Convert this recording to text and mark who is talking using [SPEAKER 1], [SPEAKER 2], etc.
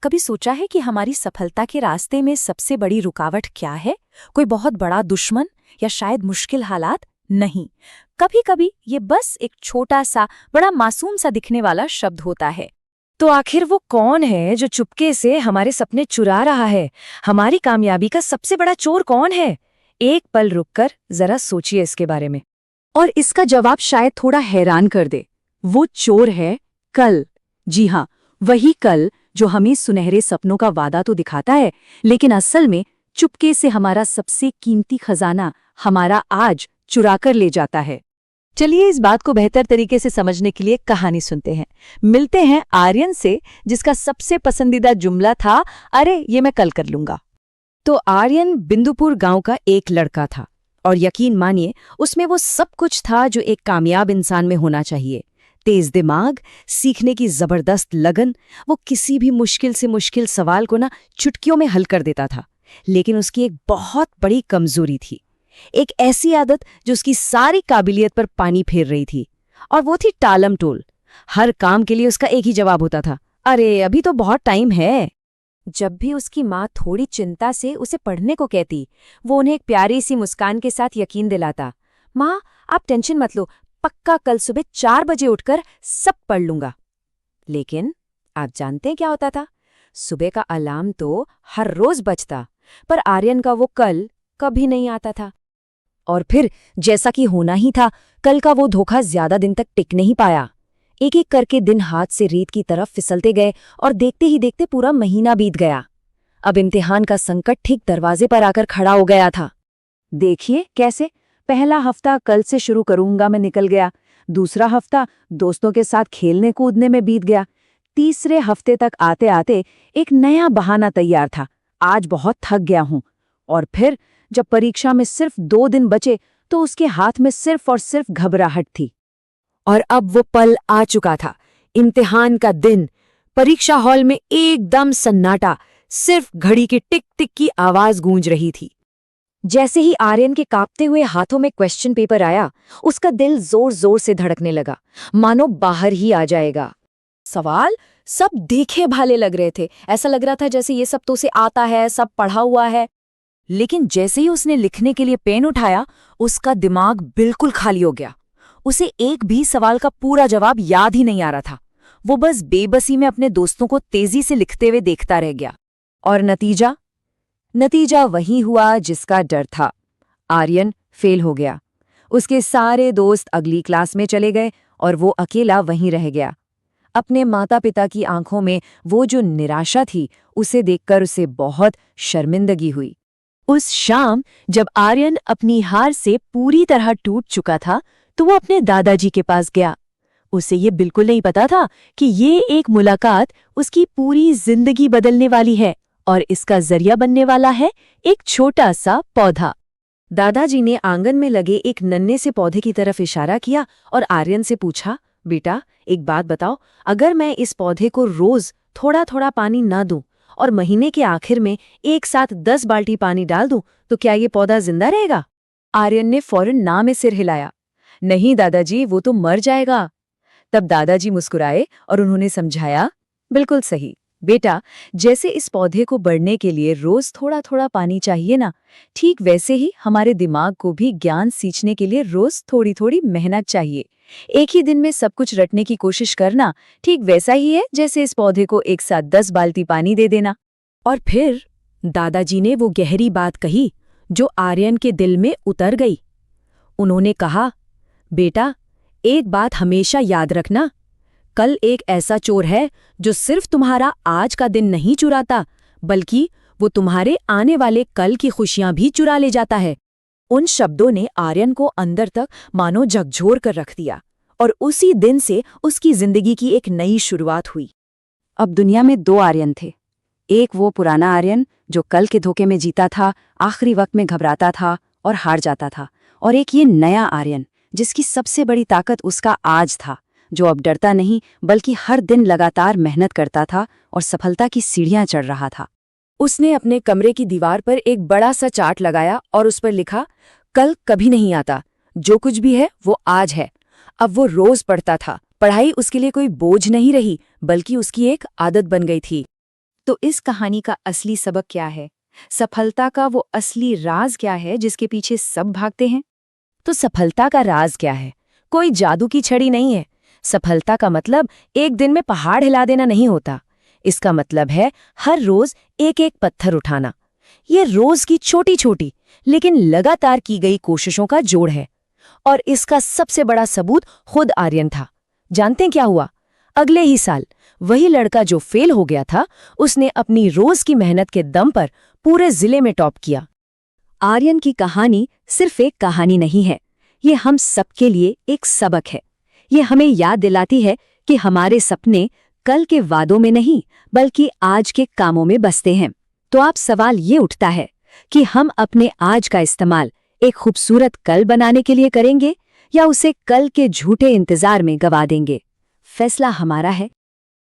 [SPEAKER 1] कभी सोचा है कि हमारी सफलता के रास्ते में सबसे बड़ी रुकावट क्या है? कोई बहुत बड़ा दुश्मन या शायद मुश्किल हालात? नहीं, कभी कभी ये बस एक छोटा सा बड़ा मासूम सा दिखने वाला शब्द होता है।
[SPEAKER 2] तो आखिर वो कौन है जो चुपके से हमारे सपने चुरा रहा है? हमारी कामयाबी का सबसे बड़ा चोर कौन है? एक पल रुककर जरा सोचिए इसके बारे में, और इसका जवाब शायद थोड़ा हैरान कर दे। वो चोर है कल। जी हाँ, वही कल जो हमें सुनहरे सपनों का वादा तो दिखाता है, लेकिन असल में चुपके से हमारा सबसे कीमती खजाना, हमारा आज, चुरा कर ले जाता है। चलिए इस बात को बेहतर तरीके से समझने के लिए कहानी सुनते हैं। मिलते हैं आर्यन से, जिसका सबसे पसंदीदा जुमला था, अरे ये मैं कल कर लूंगा। तो आर्यन बिंदुपुर गांव का एक लड़का था, और यकीन मानिए उसमें वो सब कुछ था जो एक कामयाब इंसान में होना चाहिए। तेज दिमाग, सीखने की जबरदस्त लगन, वो किसी भी मुश्किल से मुश्किल सवाल को चुटकियों में हल कर देता था। लेकिन उसकी एक बहुत बड़ी कमजोरी थी, एक ऐसी आदत जो उसकी सारी काबिलियत पर पानी फेर रही थी, और वो थी टालम टोल। हर काम के लिए उसका एक ही जवाब होता था, अरे अभी तो बहुत टाइम है।
[SPEAKER 1] जब भी उसकी माँ थोड़ी चिंता से उसे पढ़ने को कहती, वो उन्हें एक प्यारी सी मुस्कान के साथ यकीन दिलाता, माँ आप टेंशन मत लो, पक्का कल सुबह 4 बजे उठकर सब पढ़ लूंगा। लेकिन आप जानते हैं क्या होता था? सुबह का अलार्म तो हर रोज बजता, पर आर्यन का वो कल कभी नहीं आता था।
[SPEAKER 2] और फिर जैसा कि होना ही था, कल का वो धोखा ज्यादा दिन तक टिक नहीं पाया। एक एक करके दिन हाथ से रेत की तरफ फिसलते गए, और देखते ही देखते पूरा महीना बीत गया। अब इम्तिहान का संकट ठीक दरवाजे पर आकर खड़ा हो गया था। देखिए कैसे पहला हफ्ता कल से शुरू करूंगा में निकल गया, दूसरा हफ्ता दोस्तों के साथ खेलने कूदने में बीत गया, तीसरे हफ्ते तक आते आते एक नया बहाना तैयार था, आज बहुत थक गया हूं। और फिर जब परीक्षा में सिर्फ 2 दिन बचे, तो उसके हाथ में सिर्फ और सिर्फ घबराहट थी। और अब वो पल आ चुका था, इम्तिहान का दिन। परीक्षा हॉल में एकदम सन्नाटा, सिर्फ घड़ी की टिक टिक की आवाज गूंज रही थी। जैसे ही आर्यन के कांपते हुए हाथों में क्वेश्चन पेपर आया, उसका दिल जोर जोर से धड़कने लगा, मानो बाहर ही आ जाएगा।
[SPEAKER 1] सवाल सब देखे भाले लग रहे थे, ऐसा लग रहा था जैसे ये सब तो उसे आता है, सब पढ़ा हुआ है। लेकिन जैसे ही उसने लिखने के लिए पेन उठाया, उसका दिमाग बिल्कुल खाली हो गया। उसे एक भी सवाल का पूरा जवाब याद ही नहीं आ रहा था। वो बस बेबसी में अपने दोस्तों को तेजी से लिखते हुए देखता रह गया।
[SPEAKER 2] और नतीजा वही हुआ जिसका डर था। आर्यन फेल हो गया। उसके सारे दोस्त अगली क्लास में चले गए, और वो अकेला वहीं रह गया। अपने माता पिता की आंखों में वो जो निराशा थी, उसे देखकर उसे बहुत शर्मिंदगी हुई। उस शाम जब आर्यन अपनी हार से पूरी तरह टूट चुका था, तो वो अपने दादाजी के पास गया। उसे ये बिल्कुल नहीं पता था कि ये एक मुलाकात उसकी पूरी जिंदगी बदलने वाली है, और इसका जरिया बनने वाला है एक छोटा सा पौधा। दादाजी ने आंगन में लगे एक नन्हे से पौधे की तरफ इशारा किया और आर्यन से पूछा, बेटा एक बात बताओ, अगर मैं इस पौधे को रोज थोड़ा थोड़ा पानी ना दूं और महीने के आखिर में एक साथ 10 बाल्टी पानी डाल दूं, तो क्या ये पौधा जिंदा रहेगा? आर्यन ने फौरन ना में सिर हिलाया। नहीं दादाजी, वो तो मर जाएगा। तब दादाजी मुस्कुराए और उन्होंने समझाया, बिल्कुल सही बेटा, जैसे इस पौधे को बढ़ने के लिए रोज थोड़ा थोड़ा पानी चाहिए ना, ठीक वैसे ही हमारे दिमाग को भी ज्ञान सींचने के लिए रोज थोड़ी थोड़ी मेहनत चाहिए। एक ही दिन में सब कुछ रटने की कोशिश करना ठीक वैसा ही है जैसे इस पौधे को एक साथ 10 बाल्टी पानी दे देना। और फिर दादाजी ने वो गहरी बात कही जो आर्यन के दिल में उतर गई। उन्होंने कहा, बेटा एक बात हमेशा याद रखना, कल एक ऐसा चोर है जो सिर्फ तुम्हारा आज का दिन नहीं चुराता, बल्कि वो तुम्हारे आने वाले कल की खुशियां भी चुरा ले जाता है। उन शब्दों ने आर्यन को अंदर तक मानो झकझोर कर रख दिया, और उसी दिन से उसकी जिंदगी की एक नई शुरुआत हुई। अब दुनिया में 2 आर्यन थे, एक वो पुराना आर्यन जो कल के धोखे में जीता था, आखिरी वक्त में घबराता था और हार जाता था, और एक ये नया आर्यन जिसकी सबसे बड़ी ताकत उसका आज था, जो अब डरता नहीं बल्कि हर दिन लगातार मेहनत करता था और सफलता की सीढ़ियां चढ़ रहा था। उसने अपने कमरे की दीवार पर एक बड़ा सा चार्ट लगाया और उस पर लिखा, कल कभी नहीं आता, जो कुछ भी है वो आज है। अब वो रोज पढ़ता था। पढ़ाई उसके लिए कोई बोझ नहीं रही, बल्कि उसकी एक आदत बन गई थी। तो इस कहानी का असली सबक क्या है? सफलता का वो असली राज क्या है जिसके पीछे सब भागते हैं?
[SPEAKER 1] तो सफलता का राज क्या है? कोई जादू की छड़ी नहीं है। सफलता का मतलब एक दिन में पहाड़ हिला देना नहीं होता। इसका मतलब है हर रोज एक एक पत्थर उठाना। ये रोज की छोटी छोटी लेकिन लगातार की गई कोशिशों का जोड़ है। और इसका सबसे बड़ा सबूत खुद आर्यन था। जानते हैं क्या हुआ? अगले ही साल वही लड़का जो फेल हो गया था, उसने अपनी रोज की मेहनत के दम पर पूरे जिले में टॉप किया।
[SPEAKER 2] आर्यन की कहानी सिर्फ एक कहानी नहीं है, ये हम सबके लिए एक सबक है। ये हमें याद दिलाती है कि हमारे सपने कल के वादों में नहीं बल्कि आज के कामों में बसते हैं। तो आप सवाल ये उठता है कि हम अपने आज का इस्तेमाल एक खूबसूरत कल बनाने के लिए करेंगे या उसे कल के झूठे इंतजार में गवा देंगे? फैसला हमारा है।